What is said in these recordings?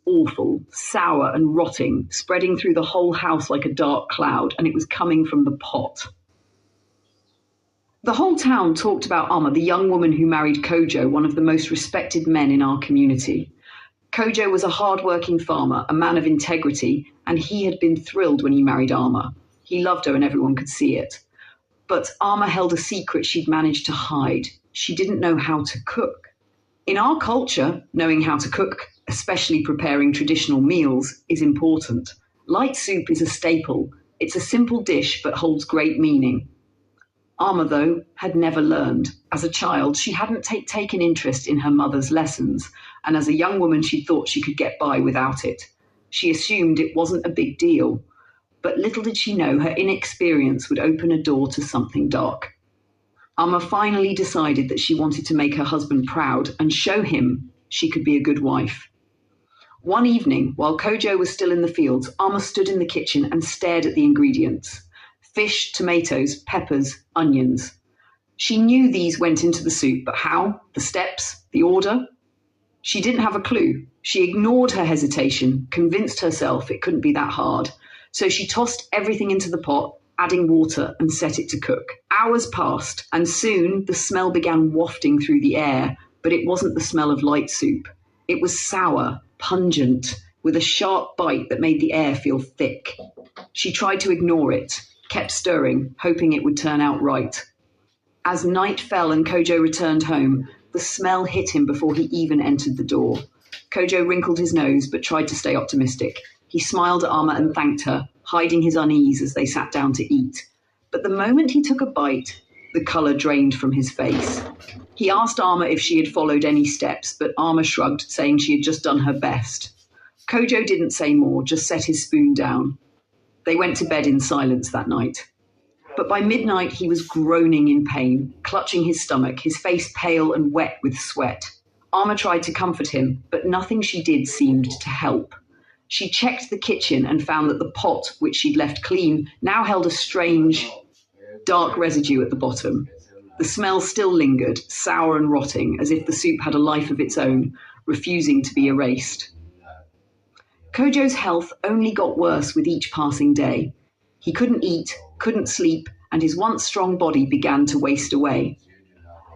awful, sour and rotting, spreading through the whole house like a dark cloud, and it was coming from the pot. The whole town talked about Amma, the young woman who married Kojo, one of the most respected men in our community. Kojo was a hard-working farmer, a man of integrity, and he had been thrilled when he married Amma. He loved her and everyone could see it. But Amma held a secret she'd managed to hide. She didn't know how to cook. In our culture, knowing how to cook, especially preparing traditional meals, is important. Light soup is a staple. It's a simple dish but holds great meaning. Amma, though, had never learned. As a child, she hadn't taken interest in her mother's lessons, and as a young woman she thought she could get by without it. She assumed it wasn't a big deal. But little did she know her inexperience would open a door to something dark. Amma finally decided that she wanted to make her husband proud and show him she could be a good wife. One evening, while Kojo was still in the fields, Amma stood in the kitchen and stared at the ingredients. Fish, tomatoes, peppers, onions. She knew these went into the soup, but how? The steps? The order? She didn't have a clue. She ignored her hesitation, convinced herself it couldn't be that hard. So she tossed everything into the pot, adding water, and set it to cook. Hours passed, and soon the smell began wafting through the air, but it wasn't the smell of light soup. It was sour, pungent, with a sharp bite that made the air feel thick. She tried to ignore it, kept stirring, hoping it would turn out right. As night fell and Kojo returned home, the smell hit him before he even entered the door. Kojo wrinkled his nose, but tried to stay optimistic. He smiled at Amma and thanked her, hiding his unease as they sat down to eat. But the moment he took a bite, the colour drained from his face. He asked Amma if she had followed any steps, but Amma shrugged, saying she had just done her best. Kojo didn't say more, just set his spoon down. They went to bed in silence that night. But by midnight he was groaning in pain, clutching his stomach, his face pale and wet with sweat. Amma tried to comfort him, but nothing she did seemed to help. She checked the kitchen and found that the pot, which she'd left clean, now held a strange, dark residue at the bottom. The smell still lingered, sour and rotting, as if the soup had a life of its own, refusing to be erased. Kojo's health only got worse with each passing day. He couldn't eat, couldn't sleep, and his once strong body began to waste away.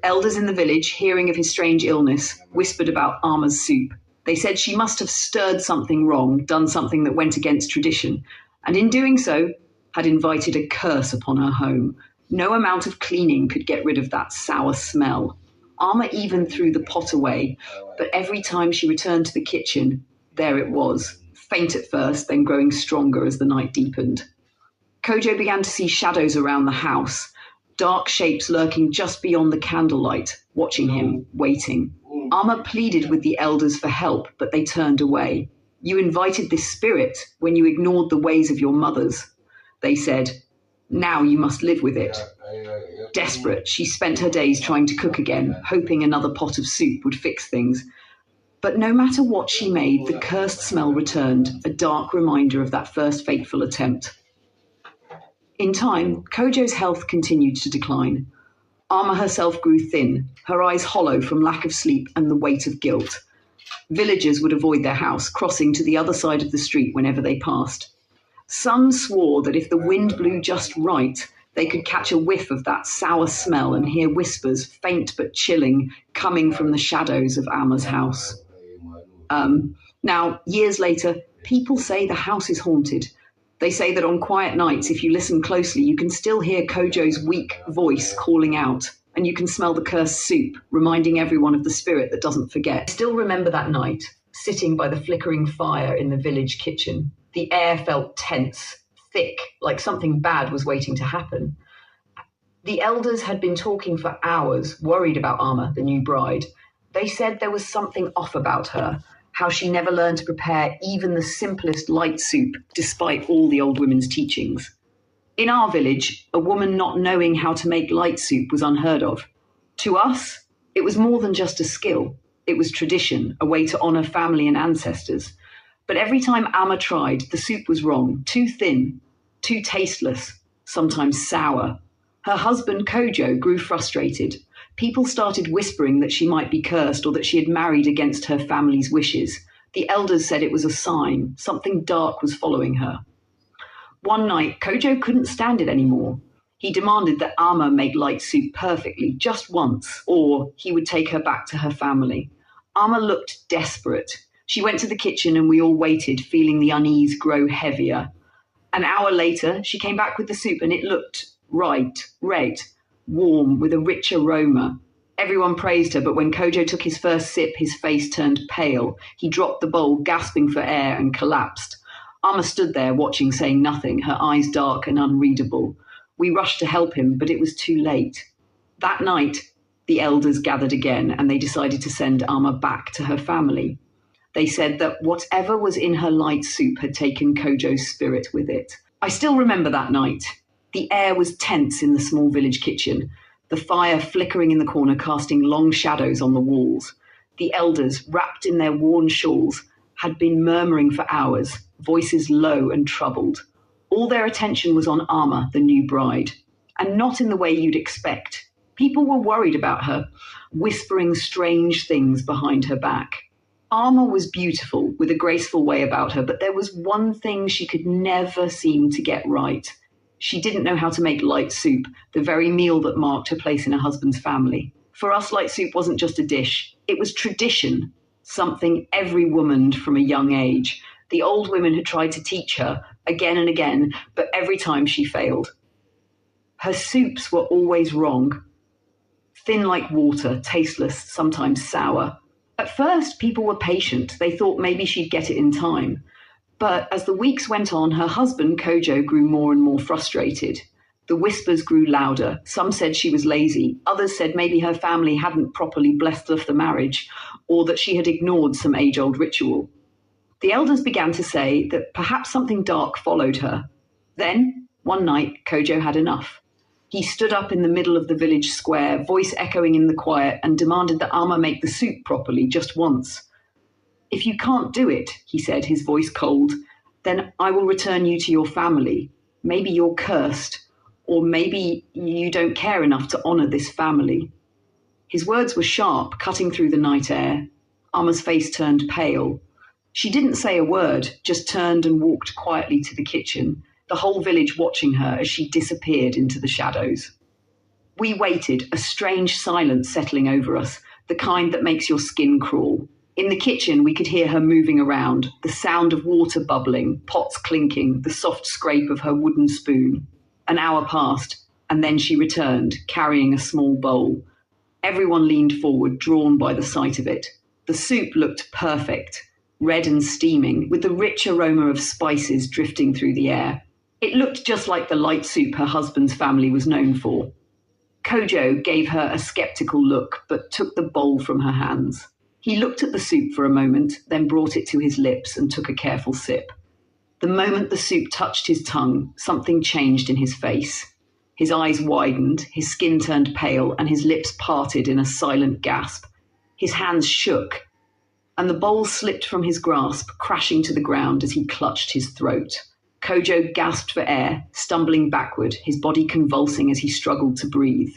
Elders in the village, hearing of his strange illness, whispered about Amma's soup. They said she must have stirred something wrong, done something that went against tradition, and in doing so, had invited a curse upon her home. No amount of cleaning could get rid of that sour smell. Amma even threw the pot away, but every time she returned to the kitchen, there it was, faint at first, then growing stronger as the night deepened. Kojo began to see shadows around the house, dark shapes lurking just beyond the candlelight, watching him, waiting. Amma pleaded with the elders for help, but they turned away. You invited this spirit when you ignored the ways of your mothers. They said, now you must live with it. Desperate, she spent her days trying to cook again, hoping another pot of soup would fix things. But no matter what she made, the cursed smell returned, a dark reminder of that first fateful attempt. In time, Kojo's health continued to decline. Amma herself grew thin, her eyes hollow from lack of sleep and the weight of guilt. Villagers would avoid their house, crossing to the other side of the street whenever they passed. Some swore that if the wind blew just right, they could catch a whiff of that sour smell and hear whispers, faint but chilling, coming from the shadows of Amma's house. Now, years later, people say the house is haunted. They say that on quiet nights, if you listen closely, you can still hear Kojo's weak voice calling out, and you can smell the cursed soup, reminding everyone of the spirit that doesn't forget. I still remember that night, sitting by the flickering fire in the village kitchen. The air felt tense, thick, like something bad was waiting to happen. The elders had been talking for hours, worried about Amma, the new bride. They said there was something off about her, how she never learned to prepare even the simplest light soup, despite all the old women's teachings. In our village, a woman not knowing how to make light soup was unheard of. To us, it was more than just a skill. It was tradition, a way to honour family and ancestors. But every time Amma tried, the soup was wrong, too thin, too tasteless, sometimes sour. Her husband, Kojo, grew frustrated. People started whispering that she might be cursed or that she had married against her family's wishes. The elders said it was a sign, something dark was following her. One night, Kojo couldn't stand it anymore. He demanded that Amma make light soup perfectly, just once, or he would take her back to her family. Amma looked desperate. She went to the kitchen and we all waited, feeling the unease grow heavier. An hour later, she came back with the soup and it looked right, red, warm, with a rich aroma. Everyone praised her, but when Kojo took his first sip, his face turned pale. He dropped the bowl, gasping for air, and collapsed. Amma stood there, watching, saying nothing, her eyes dark and unreadable. We rushed to help him, but it was too late. That night, the elders gathered again, and they decided to send Amma back to her family. They said that whatever was in her light soup had taken Kojo's spirit with it. I still remember that night. The air was tense in the small village kitchen, the fire flickering in the corner, casting long shadows on the walls. The elders, wrapped in their worn shawls, had been murmuring for hours, voices low and troubled. All their attention was on Amma, the new bride, and not in the way you'd expect. People were worried about her, whispering strange things behind her back. Amma was beautiful, with a graceful way about her, but there was one thing she could never seem to get right. She didn't know how to make light soup, the very meal that marked her place in her husband's family. For us, light soup wasn't just a dish. It was tradition, something every woman from a young age. The old women had tried to teach her again and again, but every time she failed. Her soups were always wrong. Thin like water, tasteless, sometimes sour. At first, people were patient. They thought maybe she'd get it in time. But as the weeks went on, her husband, Kojo, grew more and more frustrated. The whispers grew louder. Some said she was lazy. Others said maybe her family hadn't properly blessed the marriage, or that she had ignored some age-old ritual. The elders began to say that perhaps something dark followed her. Then, one night, Kojo had enough. He stood up in the middle of the village square, voice echoing in the quiet, and demanded that Amma make the soup properly just once. "If you can't do it," he said, his voice cold, "then I will return you to your family. Maybe you're cursed, or maybe you don't care enough to honor this family." His words were sharp, cutting through the night air. Amma's face turned pale. She didn't say a word, just turned and walked quietly to the kitchen, the whole village watching her as she disappeared into the shadows. We waited, a strange silence settling over us, the kind that makes your skin crawl. In the kitchen, we could hear her moving around, the sound of water bubbling, pots clinking, the soft scrape of her wooden spoon. An hour passed, and then she returned, carrying a small bowl. Everyone leaned forward, drawn by the sight of it. The soup looked perfect, red and steaming, with the rich aroma of spices drifting through the air. It looked just like the light soup her husband's family was known for. Kojo gave her a skeptical look, but took the bowl from her hands. He looked at the soup for a moment, then brought it to his lips and took a careful sip. The moment the soup touched his tongue, something changed in his face. His eyes widened, his skin turned pale, and his lips parted in a silent gasp. His hands shook, and the bowl slipped from his grasp, crashing to the ground as he clutched his throat. Kojo gasped for air, stumbling backward, his body convulsing as he struggled to breathe.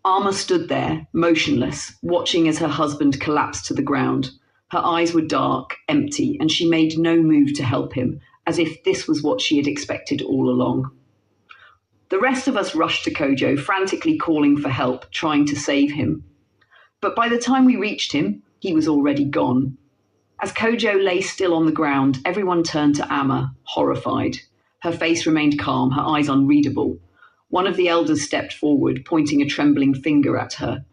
Amma stood there, motionless, watching as her husband collapsed to the ground. Her eyes were dark, empty, and she made no move to help him, as if this was what she had expected all along. The rest of us rushed to Kojo, frantically calling for help, trying to save him. But by the time we reached him, he was already gone. As Kojo lay still on the ground, everyone turned to Amma, horrified. Her face remained calm, her eyes unreadable. One of the elders stepped forward, pointing a trembling finger at her.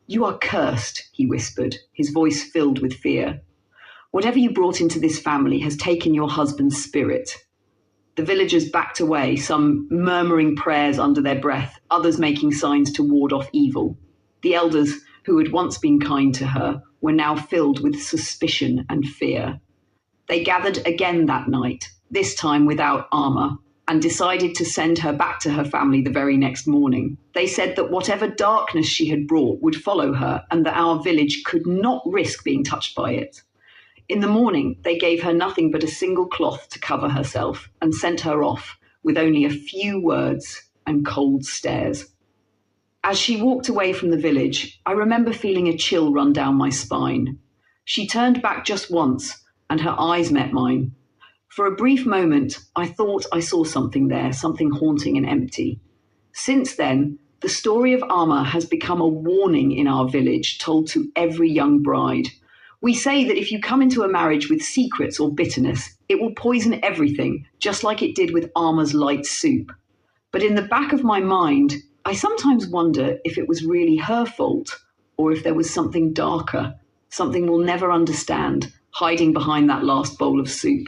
"You are cursed," he whispered, his voice filled with fear. "Whatever you brought into this family has taken your husband's spirit." The villagers backed away, some murmuring prayers under their breath, others making signs to ward off evil. The elders, who had once been kind to her, were now filled with suspicion and fear. They gathered again that night, this time without Amma, and decided to send her back to her family the very next morning. They said that whatever darkness she had brought would follow her, and that our village could not risk being touched by it. In the morning, they gave her nothing but a single cloth to cover herself and sent her off with only a few words and cold stares. As she walked away from the village, I remember feeling a chill run down my spine. She turned back just once, and her eyes met mine. For a brief moment, I thought I saw something there, something haunting and empty. Since then, the story of Amma has become a warning in our village, told to every young bride. We say that if you come into a marriage with secrets or bitterness, it will poison everything, just like it did with Amma's light soup. But in the back of my mind, I sometimes wonder if it was really her fault, or if there was something darker, something we'll never understand, hiding behind that last bowl of soup.